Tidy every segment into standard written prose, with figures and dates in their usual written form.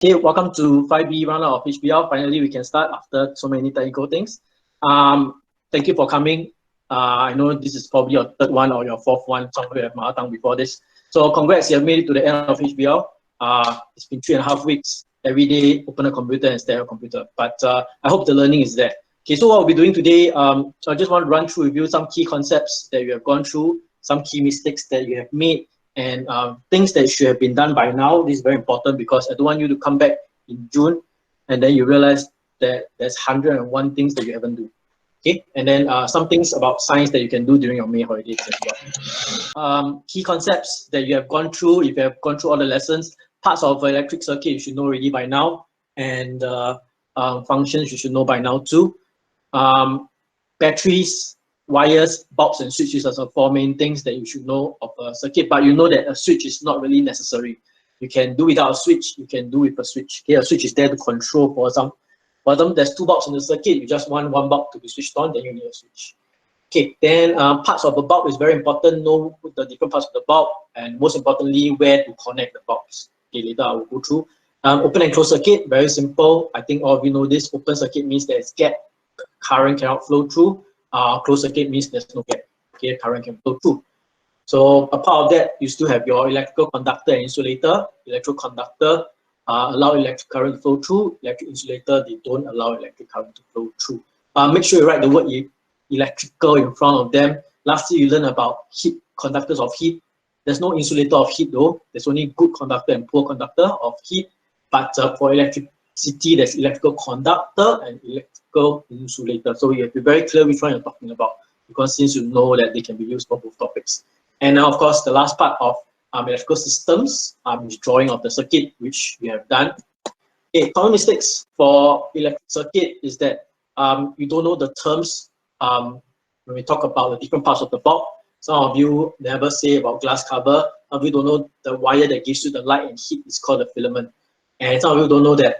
Okay, welcome to 5B round of HBL. Finally, we can start after so many technical things. Thank you for coming. I know this is probably your third one or your fourth one. Some of you have mother tongue before this. So congrats, you have made it to the end of HBL. It's been 3.5 weeks. Every day, open a computer and stare at a computer. But I hope the learning is there. Okay, so what we'll be doing today, I just want to run through with you some key concepts that you have gone through, some key mistakes that you have made, and things that should have been done by now. This is very important because I don't want you to come back in June and then you realize that there's 101 things that you haven't done. Okay, and then some things about science that you can do during your May holidays as well. Key concepts that you have gone through, if you have gone through all the lessons, parts of electric circuit you should know already by now, and functions you should know by now too. Batteries, wires, bulbs, and switches are the four main things that you should know of a circuit, but you know that a switch is not really necessary. You can do without a switch, you can do with a switch. Okay, a switch is there to control. For example, there's two bulbs in the circuit, you just want one bulb to be switched on, then you need a switch. Okay, then parts of the bulb is very important. Know the different parts of the bulb, and most importantly, where to connect the bulbs. Okay, later I will go through. Open and closed circuit, very simple. I think all of you know this. Open circuit means there's gap, current cannot flow through. Closed circuit means there's no gap. Okay, current can flow through. So a part of that, you still have your electrical conductor and insulator. Electrical conductor allow electric current to flow through. Electric insulator, they don't allow electric current to flow through. Make sure you write the word electrical in front of them. Lastly, you learn about heat, conductors of heat. There's no insulator of heat though. There's only good conductor and poor conductor of heat. But for electricity, there's electrical conductor and electrical insulator. So you have to be very clear which one you're talking about, because since you know that they can be used for both topics. And now, of course, the last part of electrical systems is drawing of the circuit, which we have done. Okay, common mistakes for electric circuit is that you don't know the terms when we talk about the different parts of the bulb. Some of you never say about glass cover. Some of you don't know the wire that gives you the light and heat is called a filament. And some of you don't know that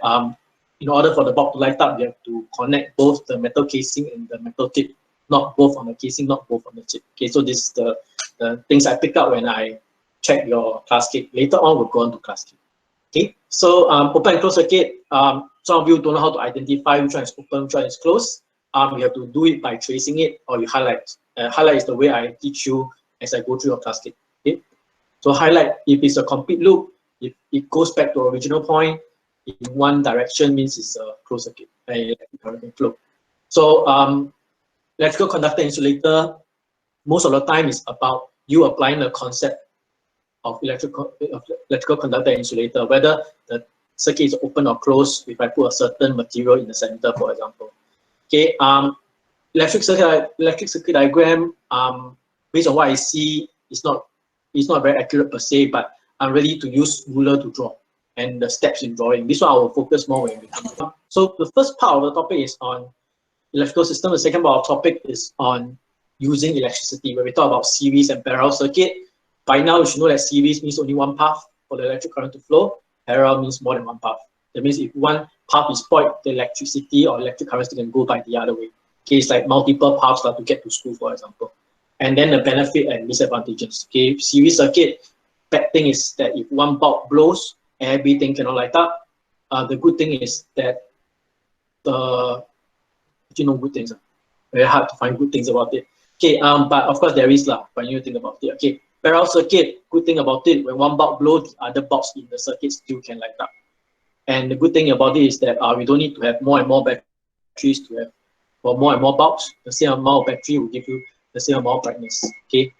in order for the bulb to light up, you have to connect both the metal casing and the metal tip, not both on the casing, not both on the tip. Okay, so this is the things I pick up when I check your class kit. Later on, we'll go on to class kit. Okay, so open and closed circuit. Some of you don't know how to identify which one is open, which one is closed. You have to do it by tracing it, or you highlight. Highlight is the way I teach you as I go through your class kit. Okay, so highlight, if it's a complete loop, if it goes back to original point in one direction, means it's a closed circuit and electric current can flow. So electrical conductor insulator, most of the time is about you applying the concept of electrical conductor insulator, whether the circuit is open or closed if I put a certain material in the center, for example. Okay, electric circuit diagram, based on what I see, it's not very accurate per se, but I'm ready to use ruler to draw and the steps in drawing. This one I will focus more when we come. So the first part of the topic is on electrical system. The second part of the topic is on using electricity. When we talk about series and parallel circuit, by now you should know that series means only one path for the electric current to flow. Parallel means more than one path. That means if one path is spoiled, the electricity or electric current can go by the other way. Okay, it's like multiple paths to get to school, for example. And then the benefit and disadvantages. Okay, series circuit, bad thing is that if one bulb blows, everything cannot light up. The good thing is that good things. Very hard to find good things about it. Okay, but of course there is when you think about it. Okay, parallel circuit, good thing about it, when one bulb blows, the other bulbs in the circuit still can light up. And the good thing about it is that we don't need to have more and more batteries to have for more and more bulbs. The same amount of battery will give you the same amount of brightness. Okay,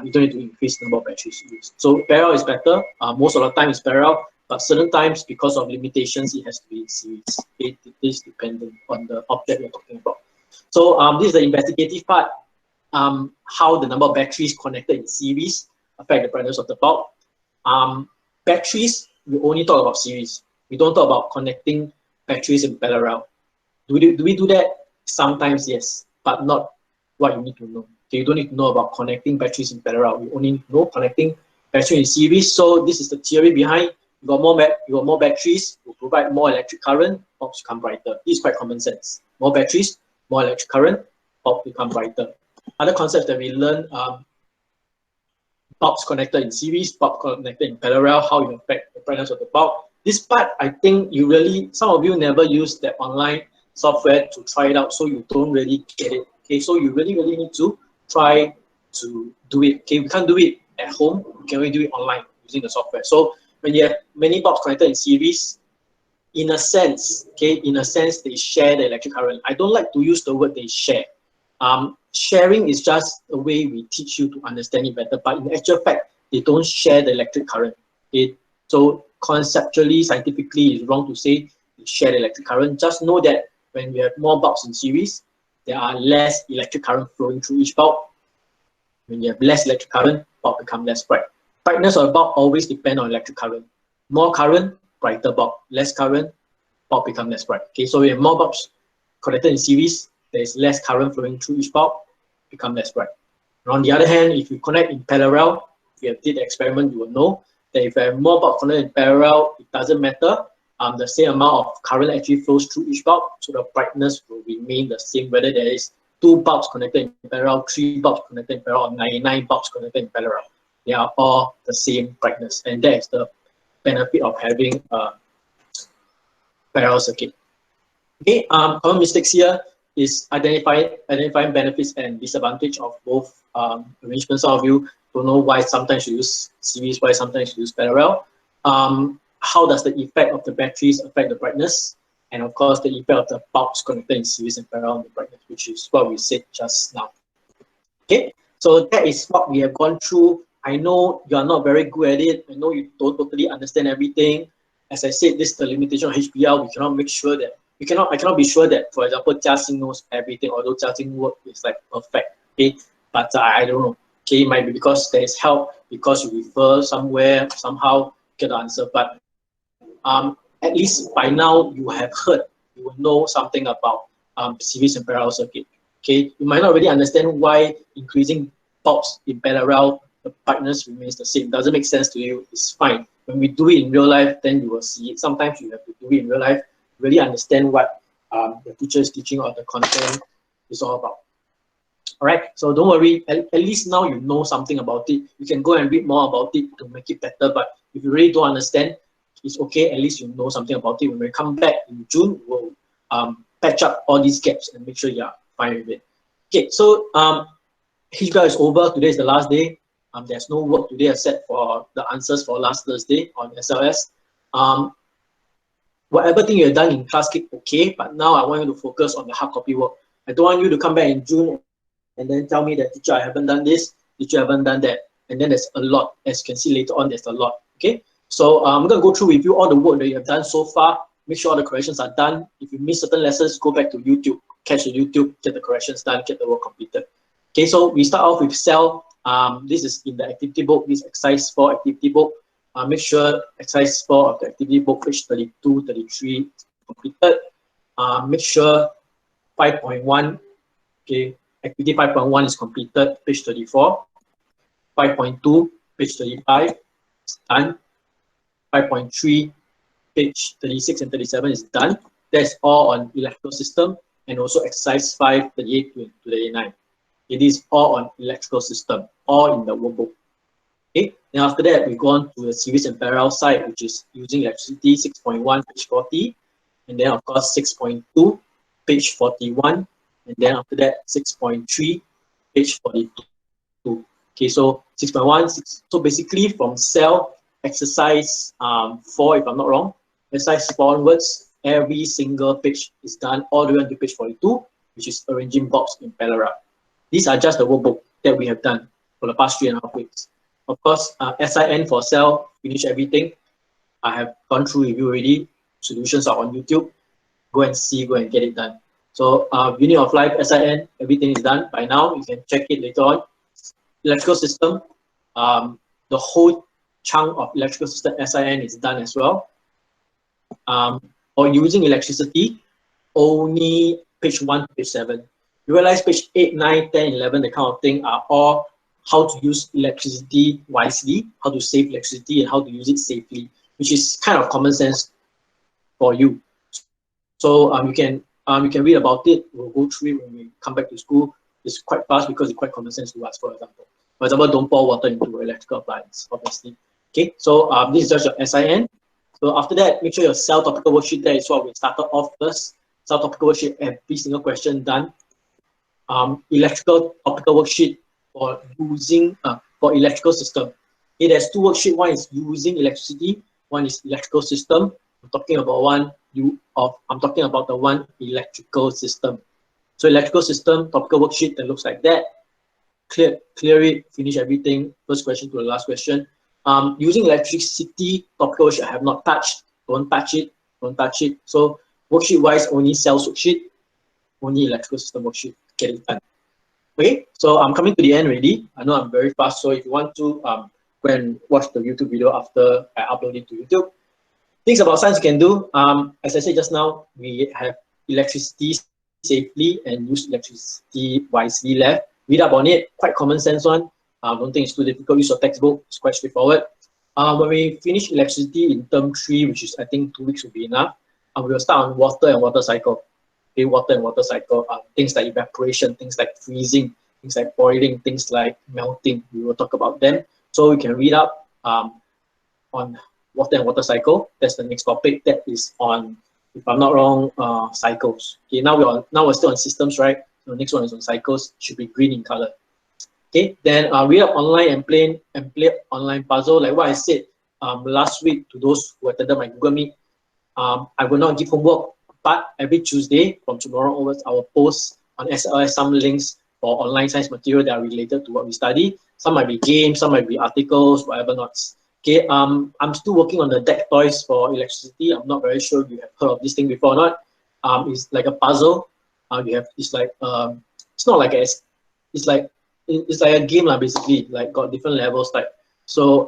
you don't need to increase the number of batteries used. So parallel is better. Most of the time it's parallel, but certain times because of limitations, it has to be in series. It is dependent on the object you're talking about. So this is the investigative part. How the number of batteries connected in series affect the brightness of the bulb. Batteries, we only talk about series. We don't talk about connecting batteries in parallel. Do we do that? Sometimes yes, but not what you need to know. Okay, you don't need to know about connecting batteries in parallel. We only know connecting batteries in series. So this is the theory behind. You got more batteries, will provide more electric current, bulbs become brighter. This is quite common sense. More batteries, more electric current, bulbs become brighter. Other concepts that we learn, bulbs connected in series, bulbs connected in parallel, how it affects the brightness of the bulb. This part, I think some of you never use that online software to try it out, so you don't really get it. Okay, so you really need to try to do it. Okay, we can't do it at home. We can only do it online using the software. So when you have many bulbs connected in series, in a sense, they share the electric current. I don't like to use the word they share. Sharing is just a way we teach you to understand it better, but in actual fact, they don't share the electric current. Okay? So conceptually, scientifically, it's wrong to say they share the electric current. Just know that when you have more bulbs in series, there are less electric current flowing through each bulb. When you have less electric current, bulb become less bright. Brightness of the bulb always depend on electric current. More current, brighter bulb. Less current, bulb become less bright. Okay, so we have more bulbs connected in series, there is less current flowing through each bulb, become less bright. And on the other hand, if you connect in parallel, if you have did the experiment, you will know that if you have more bulbs connected in parallel, it doesn't matter. The same amount of current actually flows through each bulb, so the brightness will remain the same whether there is 2 bulbs connected in parallel, 3 bulbs connected in parallel, or 99 bulbs connected in parallel. They are all the same brightness, and that is the benefit of having a parallel circuit. Okay, common mistakes here is identifying benefits and disadvantage of both arrangements. Some of you don't know why sometimes you use series, why sometimes you use parallel. How does the effect of the batteries affect the brightness? And of course, the effect of the bulbs connected in series and parallel on the brightness, which is what we said just now. Okay, so that is what we have gone through. I know you are not very good at it. I know you don't totally understand everything. As I said, this is the limitation of HBL. We cannot make sure that I cannot be sure that, for example, Jiaxing knows everything, although Jiaxing work is like perfect. Okay, but I don't know. Okay, it might be because there is help, because you refer somewhere, somehow get the answer. But at least by now you have heard, you will know something about series and parallel circuit. Okay, you might not really understand why increasing bulbs in parallel, the brightness remains the same. Doesn't make sense to you, it's fine. When we do it in real life, then you will see it. Sometimes you have to do it in real life, really understand what the teacher is teaching or the content is all about. All right, so don't worry, at least now you know something about it. You can go and read more about it to make it better, but if you really don't understand, it's okay, at least you know something about it. When we come back in June, we'll patch up all these gaps and make sure you're fine with it. Okay, so HBL is over. Today is the last day. There's no work today except for the answers for last Thursday on SLS. Whatever thing you've done in class, keep okay, but now I want you to focus on the hard copy work. I don't want you to come back in June and then tell me that, teacher, I haven't done this, teacher, I haven't done that. And then there's a lot. As you can see later on, there's a lot. Okay, so I'm going to go through with you all the work that you have done so far. Make sure all the corrections are done. If you miss certain lessons, go back to YouTube, catch the YouTube, get the corrections done, get the work completed. Okay, so we start off with cell. This is in the activity book, this exercise 4 activity book. Make sure exercise 4 of the activity book, page 32, 33 is completed. Make sure 5.1, okay, activity 5.1 is completed, page 34. 5.2, page 35 is done. 5.3, page 36 and 37 is done. That's all on electrical system, and also exercise 5, 38 to 39. It is all on electrical system, all in the workbook. Okay, then after that, we go on to the series and parallel side, which is using electricity 6.1, page 40, and then of course 6.2, page 41, and then after that 6.3, page 42. Okay, so 6.1, so basically from cell exercise 4, if I'm not wrong, exercise 4 onwards, every single page is done all the way until page 42, which is arranging bulbs in parallel. These are just the workbook that we have done for the past 3.5 weeks. Of course, SIN for cell, finish everything. I have gone through with you already. Solutions are on YouTube. Go and see, go and get it done. So unit of life, SIN, everything is done by now. You can check it later on. Electrical system, the whole chunk of electrical system SIN is done as well. Or using electricity, only page 1 to page 7. You realize page 8, 9, 10, 11, the kind of thing are all how to use electricity wisely, how to save electricity, and how to use it safely, which is kind of common sense for you. So you can read about it. We'll go through it when we come back to school. It's quite fast because it's quite common sense to us. For example, don't pour water into electrical appliance, obviously. Okay, so this is just your SIN. So after that, make sure your cell topical worksheet there is what we started off first. Cell topical worksheet, every single question done. Electrical topical worksheet for using for electrical system. Okay, there's two worksheets. One is using electricity. One is electrical system. I'm talking about the one electrical system. So electrical system topical worksheet that looks like that. Clear it. Finish everything. First question to the last question. Using electricity topical worksheet I have not touched. Don't touch it. Don't touch it. So worksheet wise, only cells worksheet. Only electrical system worksheet. Get it done. Okay, so I'm coming to the end already. I know I'm very fast, so if you want to go and watch the YouTube video after I upload it to YouTube. Things about science you can do. As I said just now, we have electricity safely and use electricity wisely left. Read up on it, quite common sense one. Don't think it's too difficult. Use your textbook, it's quite straightforward. When we finish electricity in term 3, which is I think 2 weeks will be enough, we will start on water and water cycle. Okay, water and water cycle, things like evaporation, things like freezing, things like boiling, things like melting. We will talk about them. So you can read up on water and water cycle. That's the next topic. That is on, if I'm not wrong, cycles. Okay, now we're still on systems, right? So the next one is on cycles. Should be green in color. Okay, then read up online and play online puzzle. Like what I said last week to those who attended my Google Meet. I will not give homework, but every Tuesday from tomorrow onwards, I will post on SLS some links for online science material that are related to what we study. Some might be games, some might be articles, whatever not. Okay, I'm still working on the deck toys for electricity. I'm not very sure if you have heard of this thing before or not. It's like a puzzle. It's like it's not like it's like a game lah, basically, like got different levels type. So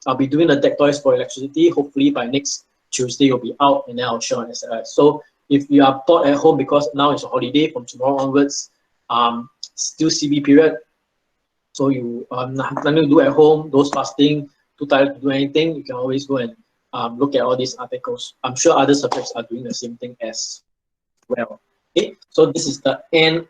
I'll be doing the deck toys for electricity. Hopefully by next Tuesday it'll be out, and then I'll share on SLS. So if you are bored at home because now it's a holiday from tomorrow onwards, still CB period, so you nothing to do at home, those fasting, too tired to do anything, you can always go and look at all these articles. I'm sure other subjects are doing the same thing as well. Okay, so this is the end of